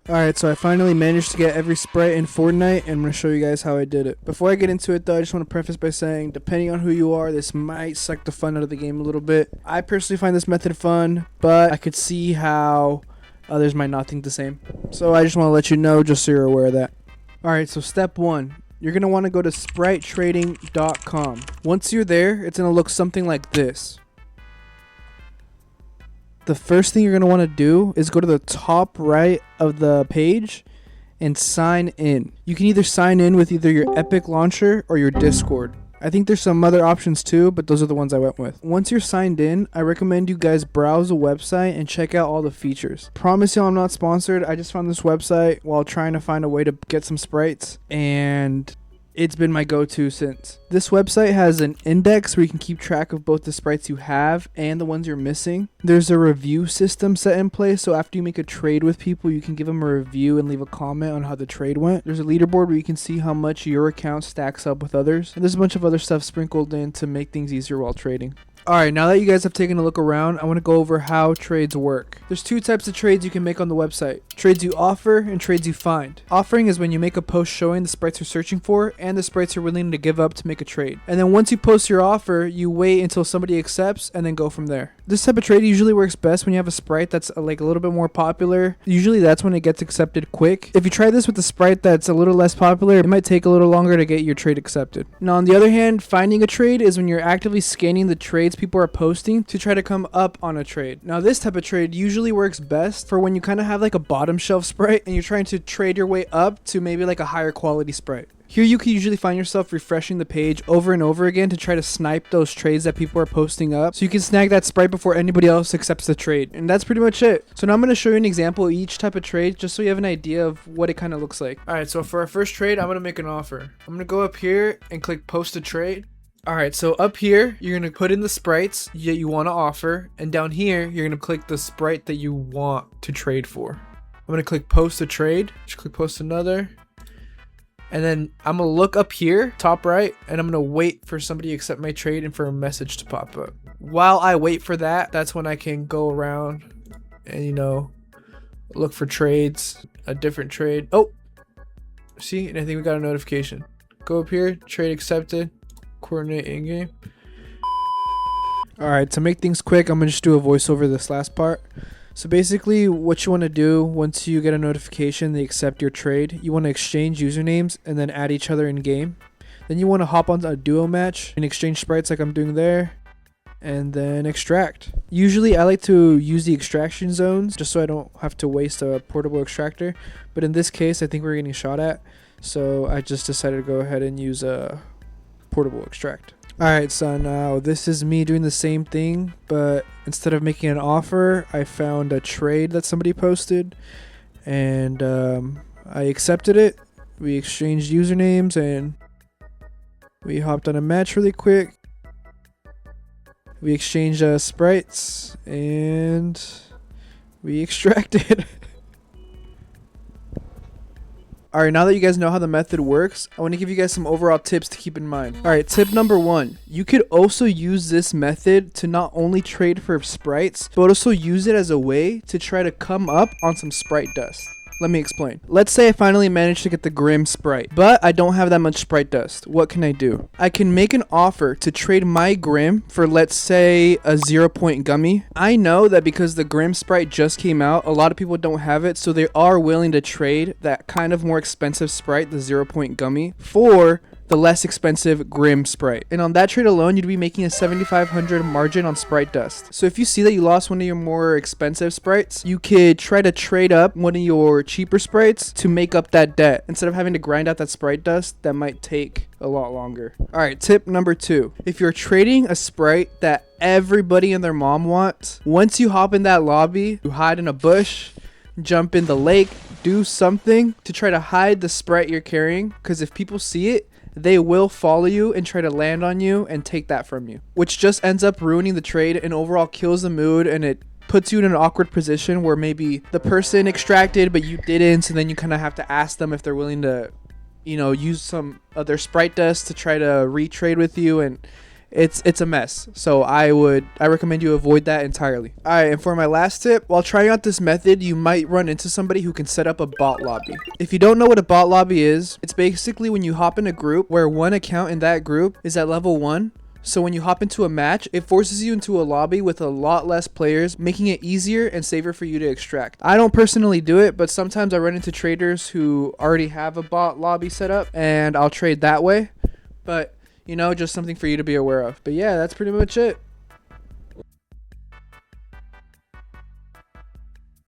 Alright, so I finally managed to get every Sprite in Fortnite, and I'm going to show you guys how I did it. Before I get into it though, I just want to preface by saying, depending on who you are, this might suck the fun out of the game a little bit. I personally find this method fun, but I could see how others might not think the same. So I just want to let you know, just so you're aware of that. Alright, so step 1. You're going to want to go to SpriteTrading.com. Once you're there, it's going to look something like this. The first thing you're going to want to do is go to the top right of the page and sign in. You can either sign in with either your Epic launcher or your Discord. I think there's some other options too, but those are the ones I went with. Once you're signed in, I recommend you guys browse the website and check out all the features. Promise y'all I'm not sponsored. I just found this website while trying to find a way to get some sprites, and it's been my go-to since. This website has an index where you can keep track of both the sprites you have and the ones you're missing. There's a review system set in place, so after you make a trade with people, you can give them a review and leave a comment on how the trade went. There's a leaderboard where you can see how much your account stacks up with others. And there's a bunch of other stuff sprinkled in to make things easier while trading. Alright, now that you guys have taken a look around, I want to go over how trades work. There's two types of trades you can make on the website. Trades you offer and trades you find. Offering is when you make a post showing the sprites you're searching for and the sprites you're willing to give up to make a trade. And then once you post your offer, you wait until somebody accepts and then go from there. This type of trade usually works best when you have a sprite that's like a little bit more popular. Usually that's when it gets accepted quick. If you try this with a sprite that's a little less popular, it might take a little longer to get your trade accepted. Now on the other hand, finding a trade is when you're actively scanning the trades people are posting to try to come up on a trade. Now this type of trade usually works best for when you kind of have like a bottom shelf sprite and you're trying to trade your way up to maybe like a higher quality sprite. Here you can usually find yourself refreshing the page over and over again to try to snipe those trades that people are posting up, so you can snag that sprite before anybody else accepts the trade. And that's pretty much it. So now I'm going to show you an example of each type of trade just so you have an idea of what it kind of looks like. Alright, so for our first trade, I'm going to make an offer. I'm going to go up here and click post a trade. Alright, so up here, you're going to put in the sprites that you want to offer, and down here, you're going to click the sprite that you want to trade for. I'm going to click post a trade, just click post another, and then I'm going to look up here, top right, and I'm going to wait for somebody to accept my trade and for a message to pop up. While I wait for that, that's when I can go around and, you know, look for trades, a different trade. Oh, see, and I think we got a notification. Go up here, trade accepted. Coordinate in game. Alright, to make things quick, I'm gonna just do a voiceover this last part. So basically what you want to do once you get a notification they accept your trade, you want to exchange usernames and then add each other in game. Then you want to hop on a duo match and exchange sprites like I'm doing there, and then extract. Usually I like to use the extraction zones just so I don't have to waste a portable extractor, but in this case I think we're getting shot at, so I just decided to go ahead and use a portable extract. Alright, so now this is me doing the same thing, but instead of making an offer, I found a trade that somebody posted, and I accepted it. We exchanged usernames and we hopped on a match really quick. We exchanged sprites and we extracted. Alright, now that you guys know how the method works, I want to give you guys some overall tips to keep in mind. Alright, tip number 1. You could also use this method to not only trade for sprites, but also use it as a way to try to come up on some sprite dust. Let me explain. Let's say I finally managed to get the Grim Sprite, but I don't have that much Sprite dust. What can I do? I can make an offer to trade my Grim for, let's say, a 0-point gummy. I know that because the Grim Sprite just came out, a lot of people don't have it, so they are willing to trade that kind of more expensive Sprite, the 0-point gummy, for the less expensive Grim Sprite. And on that trade alone, you'd be making a 7,500 margin on Sprite dust. So if you see that you lost one of your more expensive sprites, you could try to trade up one of your cheaper sprites to make up that debt. Instead of having to grind out that Sprite dust, that might take a lot longer. Alright, tip number 2. If you're trading a sprite that everybody and their mom wants, once you hop in that lobby, you hide in a bush, jump in the lake, do something to try to hide the sprite you're carrying, because if people see it, they will follow you and try to land on you and take that from you, which just ends up ruining the trade and overall kills the mood, and it puts you in an awkward position where maybe the person extracted but you didn't, so then you kind of have to ask them if they're willing to, you know, use some other sprite dust to try to retrade with you, and it's a mess. So I recommend you avoid that entirely. All right, and for my last tip, while trying out this method, you might run into somebody who can set up a bot lobby. If you don't know what a bot lobby is, it's basically when you hop in a group where one account in that group is at level 1. So when you hop into a match, it forces you into a lobby with a lot less players, making it easier and safer for you to extract. I don't personally do it, but sometimes I run into traders who already have a bot lobby set up, and I'll trade that way. But, you know, just something for you to be aware of. But yeah, that's pretty much it.